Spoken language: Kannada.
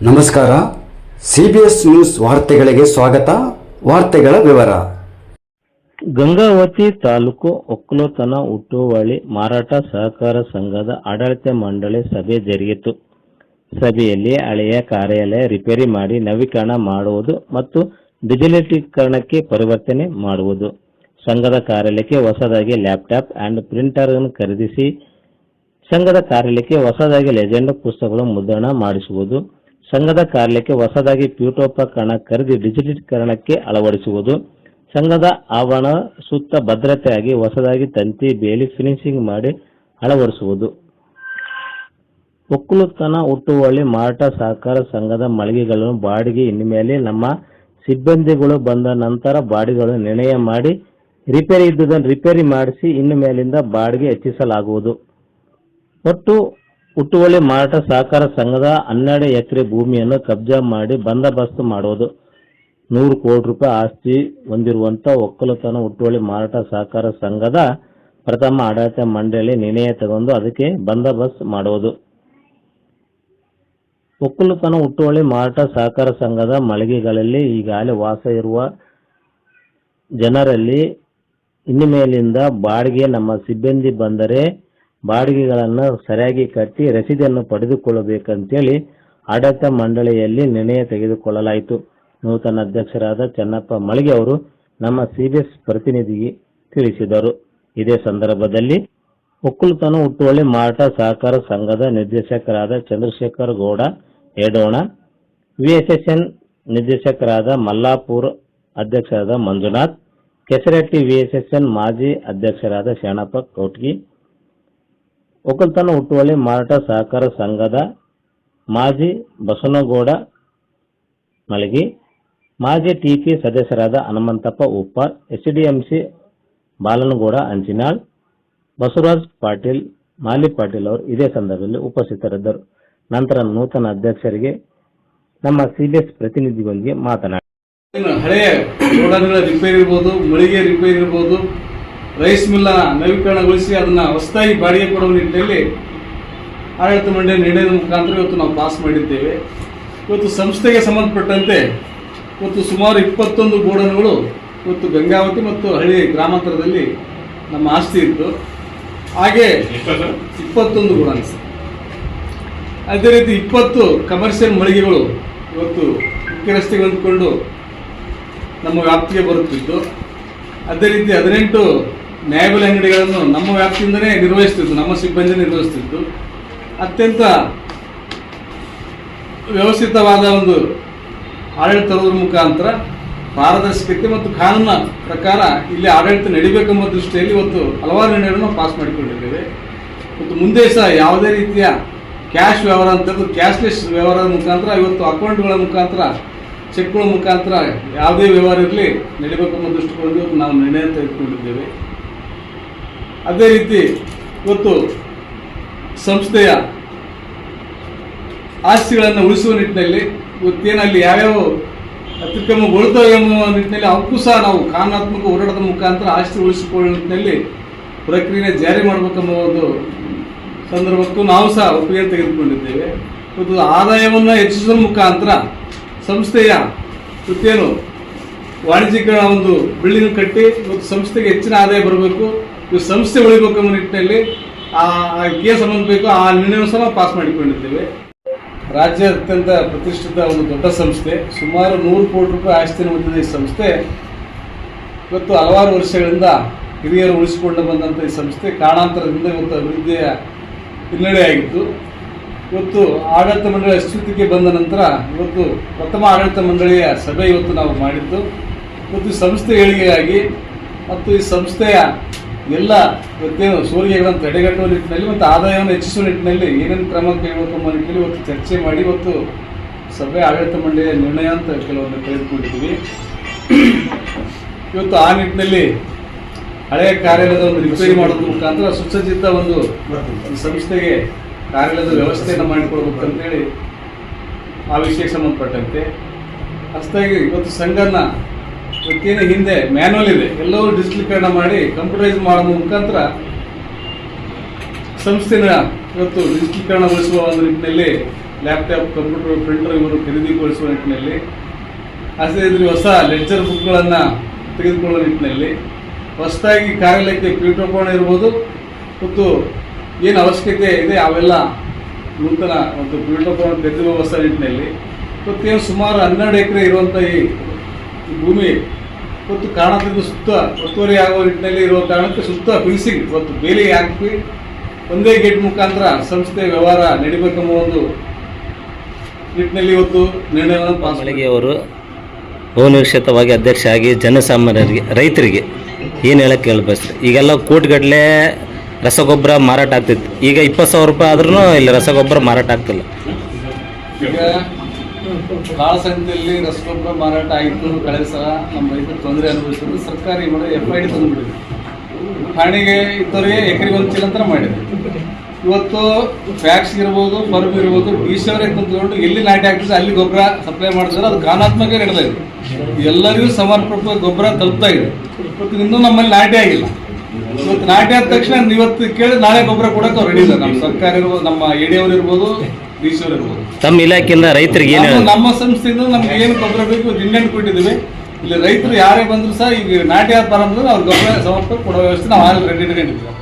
ನಮಸ್ಕಾರ. CBS ನ್ಯೂಸ್ ವಾರ್ತೆಗಳಿಗೆ ಸ್ವಾಗತ. ವಾರ್ತೆಗಳ ವಿವರ. ಗಂಗಾವತಿ ತಾಲೂಕು ಒಕ್ಕಲುತನ ಹುಟ್ಟುವಳಿ ಮಾರಾಟ ಸಹಕಾರ ಸಂಘದ ಆಡಳಿತ ಮಂಡಳಿ ಸಭೆ ಜರುಗಿತು. ಸಭೆಯಲ್ಲಿ ಹಳೆಯ ಕಾರ್ಯಾಲಯ ರಿಪೇರಿ ಮಾಡಿ ನವೀಕರಣ ಮಾಡುವುದು ಮತ್ತು ಡಿಜಿಟಲೀಕರಣಕ್ಕೆ ಪರಿವರ್ತನೆ ಮಾಡುವುದು, ಸಂಘದ ಕಾರ್ಯಾಲಯಕ್ಕೆ ಹೊಸದಾಗಿ ಲ್ಯಾಪ್ಟಾಪ್ ಅಂಡ್ ಪ್ರಿಂಟರ್ ಖರೀದಿಸಿ ಸಂಘದ ಕಾರ್ಯಾಲಯಕ್ಕೆ ಹೊಸದಾಗಿ ಲೆಜೆಂಡ್ ಪುಸ್ತಕಗಳು ಮುದ್ರಣ ಮಾಡಿಸುವುದು, ಸಂಘದ ಕಾರ್ಯಾಲಯಕ್ಕೆ ಹೊಸದಾಗಿ ಪೀಠೋಪಕರಣ ಖರೀದಿ ಡಿಜಿಟಲೀಕರಣಕ್ಕೆ ಅಳವಡಿಸುವುದು, ಸಂಘದ ಆವರಣ ಸುತ್ತ ಭದ್ರತೆಯಾಗಿ ಹೊಸದಾಗಿ ತಂತಿ ಬೇಲಿ ಫಿನಿಶಿಂಗ್ ಮಾಡಿ ಅಳವಡಿಸುವುದು. ಒಕ್ಕಲುತನ ಹುಟ್ಟುವಳಿ ಮಾರಾಟ ಸಹಕಾರ ಸಂಘದ ಮಳಿಗೆಗಳನ್ನು ಬಾಡಿಗೆ ಇನ್ಮೇಲೆ ನಮ್ಮ ಸಿಬ್ಬಂದಿಗಳು ಬಂದ ನಂತರ ಬಾಡಿಗೆಗಳನ್ನು ನಿರ್ಣಯ ಮಾಡಿ ರಿಪೇರಿ ಇದ್ದುದನ್ನು ರಿಪೇರಿ ಮಾಡಿಸಿ ಇನ್ನು ಮೇಲಿಂದ ಬಾಡಿಗೆ ಹೆಚ್ಚಿಸಲಾಗುವುದು. ಒಟ್ಟು ಹುಟ್ಟುವಳಿ ಮಾರಾಟ ಸಹಕಾರ ಸಂಘದ 12 ಎಕರೆ ಭೂಮಿಯನ್ನು ಕಬ್ಜಾ ಮಾಡಿ ಬಂದೋಬಸ್ತ್ ಮಾಡುವುದು. 100 ಕೋಟಿ ರೂಪಾಯಿ ಆಸ್ತಿ ಹೊಂದಿರುವಂಥ ಒಕ್ಕಲುತನ ಹುಟ್ಟುವಳಿ ಮಾರಾಟ ಸಹಕಾರ ಸಂಘದ ಪ್ರಥಮ ಆಡಳಿತ ಮಂಡಳಿ ನಿರ್ಣಯ ತಗೊಂಡು ಅದಕ್ಕೆ ಬಂದೋಬಸ್ತ್ ಮಾಡುವುದು. ಒಕ್ಕಲುತನ ಹುಟ್ಟುವಳಿ ಮಾರಾಟ ಸಹಕಾರ ಸಂಘದ ಮಳಿಗೆಗಳಲ್ಲಿ ಈಗಾಗಲೇ ವಾಸ ಇರುವ ಜನರಲ್ಲಿ ಇನ್ನು ಮೇಲಿಂದ ಬಾಡಿಗೆ ನಮ್ಮ ಸಿಬ್ಬಂದಿ ಬಂದರೆ ಬಾಡಿಗೆಗಳನ್ನು ಸರಿಯಾಗಿ ಕಟ್ಟಿ ರಸೀದಿಯನ್ನು ಪಡೆದುಕೊಳ್ಳಬೇಕಂತೇಳಿ ಆಡಳಿತ ಮಂಡಳಿಯಲ್ಲಿ ನಿರ್ಣಯ ತೆಗೆದುಕೊಳ್ಳಲಾಯಿತು. ನೂತನ ಅಧ್ಯಕ್ಷರಾದ ಚೆನ್ನಪ್ಪ ಮಳಿಗೆ ಅವರು ನಮ್ಮ CBS ಪ್ರತಿನಿಧಿಗೆ ತಿಳಿಸಿದರು. ಇದೇ ಸಂದರ್ಭದಲ್ಲಿ ಒಕ್ಕಲುತನ ಹುಟ್ಟುವಳಿ ಮಾರಾಟ ಸಹಕಾರ ಸಂಘದ ನಿರ್ದೇಶಕರಾದ ಚಂದ್ರಶೇಖರ್ ಗೌಡ ಯಡೋಣ, VSSN ನಿರ್ದೇಶಕರಾದ ಮಲ್ಲಾಪುರ್, ಅಧ್ಯಕ್ಷರಾದ ಮಂಜುನಾಥ್, ಕೆಸರಟ್ಟಿ VSSN ಮಾಜಿ ಅಧ್ಯಕ್ಷರಾದ ಶರಣಪ್ಪ ಕೌಟ್ಗಿ, ಒಕ್ಕಲುತನ ಹುಟ್ಟುವಳಿ ಮಾರಾಟ ಸಹಕಾರ ಸಂಘದ ಮಾಜಿ ಬಸವನಗೌಡ ಮಲಗಿ, ಮಾಜಿ TP ಸದಸ್ಯರಾದ ಹನುಮಂತಪ್ಪ ಉಪ್ಪಾರ್, SDMC ಬಾಲನಗೌಡ ಅಂಚಿನಾಳ್, ಬಸವರಾಜ್ ಪಾಟೀಲ್, ಮಾಲಿ ಪಾಟೀಲ್ ಅವರು ಇದೇ ಸಂದರ್ಭದಲ್ಲಿ ಉಪಸ್ಥಿತರಿದ್ದರು. ನಂತರ ನೂತನ ಅಧ್ಯಕ್ಷರಿಗೆ ನಮ್ಮ CBS ಪ್ರತಿನಿಧಿಗಳಿಗೆ ಮಾತನಾಡಿ, ಹಳೆಯ ಗೋಡನ್ಗಳ ರಿಪೇರಿ ಇರ್ಬೋದು, ಮಳಿಗೆ ರಿಪೇರಿ ಇರ್ಬೋದು, ರೈಸ್ ಮಿಲ್ ನವೀಕರಣಗೊಳಿಸಿ ಅದನ್ನ ಹೊಸದಾಗಿ ಬಾಡಿಗೆ ಕೊಡುವ ನಿಟ್ಟಿನಲ್ಲಿ ಆಡಳಿತ ಮಂಡಳಿ ನಿರ್ಣಯದ ಮುಖಾಂತರ ಇವತ್ತು ನಾವು ಪಾಸ್ ಮಾಡಿದ್ದೇವೆ. ಇವತ್ತು ಸಂಸ್ಥೆಗೆ ಸಂಬಂಧಪಟ್ಟಂತೆ ಇವತ್ತು ಸುಮಾರು 21 ಗೋಡನ್ಗಳು ಇವತ್ತು ಗಂಗಾವತಿ ಮತ್ತು ಹಳ್ಳಿ ಗ್ರಾಮಾಂತರದಲ್ಲಿ ನಮ್ಮ ಆಸ್ತಿ ಇತ್ತು. ಹಾಗೆ 21 ಗೋಡನ್ಸ್, ಅದೇ ರೀತಿ 20 ಕಮರ್ಷಿಯಲ್ ಮಳಿಗೆಗಳು ಇವತ್ತು ಮುಖ್ಯ ರಸ್ತೆಗೆ ಹೊಂದಿಕೊಂಡು ನಮ್ಮ ವ್ಯಾಪ್ತಿಗೆ ಬರುತ್ತಿದ್ದು. ಅದೇ ರೀತಿ 18 ನ್ಯಾಯಬೆಲೆ ಅಂಗಡಿಗಳನ್ನು ನಮ್ಮ ವ್ಯಾಪ್ತಿಯಿಂದನೇ ನಿರ್ವಹಿಸ್ತಿದ್ದು, ನಮ್ಮ ಸಿಬ್ಬಂದಿ ನಿರ್ವಹಿಸ್ತಿದ್ದು. ಅತ್ಯಂತ ವ್ಯವಸ್ಥಿತವಾದ ಒಂದು ಆಡಳಿತ ತರುವುದರ ಮುಖಾಂತರ ಪಾರದರ್ಶಕತೆ ಮತ್ತು ಕಾನೂನಿನ ಪ್ರಕಾರ ಇಲ್ಲಿ ಆಡಳಿತ ನಡಿಬೇಕೆಂಬ ದೃಷ್ಟಿಯಲ್ಲಿ ಇವತ್ತು ಹಲವಾರು ನಿರ್ಣಯಗಳನ್ನು ಪಾಸ್ ಮಾಡಿಕೊಂಡಿದ್ದೇವೆ. ಮತ್ತು ಮುಂದೆ ಸಹ ಯಾವುದೇ ರೀತಿಯ ಕ್ಯಾಶ್ ವ್ಯವಹಾರ ಅಂತದ್ದು ಕ್ಯಾಶ್ಲೆಸ್ ವ್ಯವಹಾರದ ಮುಖಾಂತರ ಇವತ್ತು ಅಕೌಂಟ್ಗಳ ಮುಖಾಂತರ ಚೆಕ್ಗಳ ಮುಖಾಂತರ ಯಾವುದೇ ವ್ಯವಹಾರ ಇರಲಿ ನಡಿಬೇಕೆಂಬ ದೃಷ್ಟಿಕೋನದಲ್ಲಿ ಇವತ್ತು ನಾವು ನಿರ್ಣಯ ತೆಗೆದುಕೊಂಡಿದ್ದೇವೆ. ಅದೇ ರೀತಿ ಇವತ್ತು ಸಂಸ್ಥೆಯ ಆಸ್ತಿಗಳನ್ನು ಉಳಿಸುವ ನಿಟ್ಟಿನಲ್ಲಿ ಇವತ್ತೇನಲ್ಲಿ ಯಾವ್ಯಾವ ಅತಿಕ್ರಮಗೊಳ್ತವೆ ಎಂಬ ನಿಟ್ಟಿನಲ್ಲಿ ಅವಕ್ಕೂ ಸಹ ನಾವು ಕಾನೂನಾತ್ಮಕ ಹೋರಾಟದ ಮುಖಾಂತರ ಆಸ್ತಿ ಉಳಿಸಿಕೊಳ್ಳುವ ನಿಟ್ಟಿನಲ್ಲಿ ಪ್ರಕ್ರಿಯೆ ಜಾರಿ ಮಾಡಬೇಕೆಂಬ ಒಂದು ಸಂದರ್ಭಕ್ಕೂ ನಾವು ಸಹ ಒಪ್ಪಿಗೆ ತೆಗೆದುಕೊಂಡಿದ್ದೇವೆ. ಇವತ್ತು ಆದಾಯವನ್ನು ಹೆಚ್ಚಿಸುವ ಮುಖಾಂತರ ಸಂಸ್ಥೆಯ ಇವತ್ತೇನು ವಾಣಿಜ್ಯೀಕರಣ ಒಂದು ಬಿಲ್ಡಿಂಗ್ ಕಟ್ಟಿ ಇವತ್ತು ಸಂಸ್ಥೆಗೆ ಹೆಚ್ಚಿನ ಆದಾಯ ಬರಬೇಕು, ಇವು ಸಂಸ್ಥೆ ಉಳಿಬೇಕೆಂಬ ನಿಟ್ಟಿನಲ್ಲಿ ಕೇಸ್ ಸಂಬಂಧಬೇಕು ಆ ನಿರ್ಣಯವನ್ನು ಸಹ ಪಾಸ್ ಮಾಡಿಕೊಂಡಿದ್ದೇವೆ. ರಾಜ್ಯ ಅತ್ಯಂತ ಪ್ರತಿಷ್ಠಿತ ಒಂದು ದೊಡ್ಡ ಸಂಸ್ಥೆ, ಸುಮಾರು 100 ಕೋಟಿ ರೂಪಾಯಿ ಆಸ್ತಿಯನ್ನು ಹೊಂದಿದ ಈ ಸಂಸ್ಥೆ ಇವತ್ತು ಹಲವಾರು ವರ್ಷಗಳಿಂದ ಹಿರಿಯರು ಉಳಿಸಿಕೊಂಡು ಬಂದಂಥ ಈ ಸಂಸ್ಥೆ ಕಾರಣಾಂತರದಿಂದ ಇವತ್ತು ಅಭಿವೃದ್ಧಿಯ ಹಿನ್ನಡೆಯಾಗಿತ್ತು. ಇವತ್ತು ಆಡಳಿತ ಮಂಡಳಿ ಅಸ್ತಿತ್ವಕ್ಕೆ ಬಂದ ನಂತರ ಇವತ್ತು ಪ್ರಥಮ ಆಡಳಿತ ಮಂಡಳಿಯ ಸಭೆ ಇವತ್ತು ನಾವು ಮಾಡಿದ್ದು. ಇವತ್ತು ಈ ಸಂಸ್ಥೆ ಏಳಿಗೆಯಾಗಿ ಮತ್ತು ಈ ಸಂಸ್ಥೆಯ ಎಲ್ಲ ಇವತ್ತೇನು ಸೋರಿಕೆಗಳನ್ನು ತಡೆಗಟ್ಟುವ ನಿಟ್ಟಿನಲ್ಲಿ ಮತ್ತು ಆದಾಯವನ್ನು ಹೆಚ್ಚಿಸುವ ನಿಟ್ಟಿನಲ್ಲಿ ಏನೇನು ಕ್ರಮ ಕೈಗೊಳ್ಳಬೇಕೆಂಬ ನಿಟ್ಟಿನಲ್ಲಿ ಇವತ್ತು ಚರ್ಚೆ ಮಾಡಿ ಇವತ್ತು ಸಭೆ ಆಡಳಿತ ಮಂಡಳಿಯ ನಿರ್ಣಯ ಅಂತ ಕೆಲವೊಂದು ತೆಗೆದುಕೊಂಡಿದ್ದೀವಿ. ಇವತ್ತು ಆ ನಿಟ್ಟಿನಲ್ಲಿ ಹಳೆಯ ಕಾರ್ಯಾಲಯದ ಒಂದು ರಿಪೇರಿ ಮಾಡೋದ್ರ ಮುಖಾಂತರ ಸುಸಜ್ಜಿತ ಒಂದು ಸಂಸ್ಥೆಗೆ ಕಾರ್ಯಾಲಯದ ವ್ಯವಸ್ಥೆಯನ್ನು ಮಾಡಿಕೊಡ್ಬೇಕಂತೇಳಿ ಆ ವಿಷಯಕ್ಕೆ ಸಂಬಂಧಪಟ್ಟಂತೆ ಅಷ್ಟಾಗಿ ಇವತ್ತು ಸಂಘನ ಇವತ್ತೇನು ಹಿಂದೆ ಮ್ಯಾನ್ಯುವಲ್ ಇದೆ ಎಲ್ಲವೂ ಡಿಜಿಟಲೀಕರಣ ಮಾಡಿ ಕಂಪ್ಯೂಟರೈಸ್ ಮಾಡೋ ಮುಖಾಂತರ ಸಂಸ್ಥೆನ ಇವತ್ತು ಡಿಜಿಟಲೀಕರಣಗೊಳಿಸುವ ಒಂದು ನಿಟ್ಟಿನಲ್ಲಿ ಲ್ಯಾಪ್ಟಾಪ್, ಕಂಪ್ಯೂಟರ್, ಪ್ರಿಂಟರ್ ಇವರು ಖರೀದಿಗೊಳಿಸುವ ನಿಟ್ಟಿನಲ್ಲಿ, ಅಷ್ಟೇ ಇದ್ರೆ ಹೊಸ ಲೆಕ್ಚರ್ ಬುಕ್ಗಳನ್ನು ತೆಗೆದುಕೊಳ್ಳುವ ನಿಟ್ಟಿನಲ್ಲಿ, ಹೊಸದಾಗಿ ಕಾರ್ಯಾಲಯಕ್ಕೆ ಪೀಠೋಪಕರಣ ಇರ್ಬೋದು ಮತ್ತು ಏನು ಅವಶ್ಯಕತೆ ಇದೆ ಅವೆಲ್ಲ ನೂತನ ಒಂದು ಪೀಠೋಪಕರಣ ಖರೀದಿಸುವ ನಿಟ್ಟಿನಲ್ಲಿ ಇವತ್ತೇನು ಸುಮಾರು 12 ಎಕರೆ ಇರುವಂಥ ಈ ಭೂಮಿ ಇವತ್ತು ಕಾರಣದಿಂದ ಸುತ್ತ ಒತ್ತುವರಿ ಆಗುವ ನಿಟ್ಟಿನಲ್ಲಿ ಇರುವ ಕಾರಣಕ್ಕೆ ಸುತ್ತ ಫಿನ್ಸಿಂಗ್ ಇವತ್ತು ಬೇಲಿ ಹಾಕಿ ಒಂದೇ ಗೇಟ್ ಮುಖಾಂತರ ಸಂಸ್ಥೆ ವ್ಯವಹಾರ ನಡಿಬೇಕೆಂಬ ಒಂದು ನಿಟ್ಟಿನಲ್ಲಿ ಇವತ್ತು ನಿರ್ಣಯವನ್ನು ಪಾಸ್ ಮಾಡಿ ಅವರು ಅನಿರೀಕ್ಷಿತವಾಗಿ ಅಧ್ಯಕ್ಷ ಆಗಿ ಜನಸಾಮಾನ್ಯರಿಗೆ, ರೈತರಿಗೆ ಏನು ಹೇಳಕ್ಕೆ ಬಯಸ್ತಾರೆ? ಈಗೆಲ್ಲ ಕೋಟಿಗಟ್ಟಲೆ ರಸಗೊಬ್ಬರ ಮಾರಾಟ ಆಗ್ತಿತ್ತು, ಈಗ 20,000 ರೂಪಾಯಿ ಆದ್ರೂ ಇಲ್ಲಿ ರಸಗೊಬ್ಬರ ಮಾರಾಟ ಆಗ್ತಿಲ್ಲ. ಈಗ ಕಾಳ ಸಂಖ್ಯೆಯಲ್ಲಿ ರಸಗೊಬ್ಬರ ಮಾರಾಟ ಆಯಿತು. ಕಳೆದ ಸಲ ನಮ್ಮ ರೈತರು ತೊಂದರೆ ಅನುಭವಿಸಿದ್ರು. ಸರ್ಕಾರಿ FID ತಂದುಬಿಡಿದೆ. ಹಣಿಗೆ ಇದ್ದವರಿಗೆ ಎಕರೆಗೆ 1 ಚೀಲ ಅಂತ ಮಾಡಿದೆ. ಇವತ್ತು ಫ್ಯಾಕ್ಸ್ ಇರ್ಬೋದು, ಫರ್ಮ್ ಇರ್ಬೋದು, ಡಿಸಿಯವರೇ ಕುಂತ್ಕೊಂಡು ಎಲ್ಲಿ ನಾಟಿ ಆಗ್ತದೆ ಅಲ್ಲಿ ಗೊಬ್ಬರ ಸಪ್ಲೈ ಮಾಡ್ತಿದ್ದಾರೆ. ಅದು ಕಾನೂನಾತ್ಮಕ ನಡೀತಾ ಇದೆ. ಎಲ್ಲರಿಗೂ ಸಮರ್ಪಕ ಗೊಬ್ಬರ ತಲುಪ್ತಾ ಇದೆ. ಇವತ್ತು ಇನ್ನೂ ನಮ್ಮಲ್ಲಿ ನಾಟಿ ಆಗಿಲ್ಲ. ಇವತ್ತು ನಾಟಿ ಆದ ತಕ್ಷಣ ಇವತ್ತು ಕೇಳಿ ನಾಳೆ ಗೊಬ್ಬರ ಕೊಡಕ್ಕೆ ಅವ್ರು ರೆಡಿ ಇಲ್ಲ. ನಮ್ಮ ಸರ್ಕಾರ ಇರ್ಬೋದು, ನಮ್ಮ AD ಅವರು ಇರ್ಬೋದು, DC ಅವರು ಇರ್ಬೋದು. ತಮ್ಮ ಇಲಾಖೆಯಿಂದ ರೈತರಿಗೆ ಏನು ನಮ್ಮ ಸಂಸ್ಥೆಯಿಂದ ನಮ್ಗೆ ಏನು ಗೊಬ್ಬರ ಬೇಕು ಡಿಮ್ಯಾಂಡ್ ಕೊಟ್ಟಿದ್ದೀವಿ. ಇಲ್ಲಿ ರೈತರು ಯಾರೇ ಬಂದ್ರು ಸಹ ಈಗ ನಾಟಿ ಆದ ಪ್ರಾರಂಭದಲ್ಲಿ ಅವ್ರ ಗೊಬ್ಬರ ಸಮರ್ಪಕ ಕೊಡೋ ವ್ಯವಸ್ಥೆ ನಾವು ರೆಡಿ ಇಟ್ಕೊಂಡಿದ್ದೀವಿ.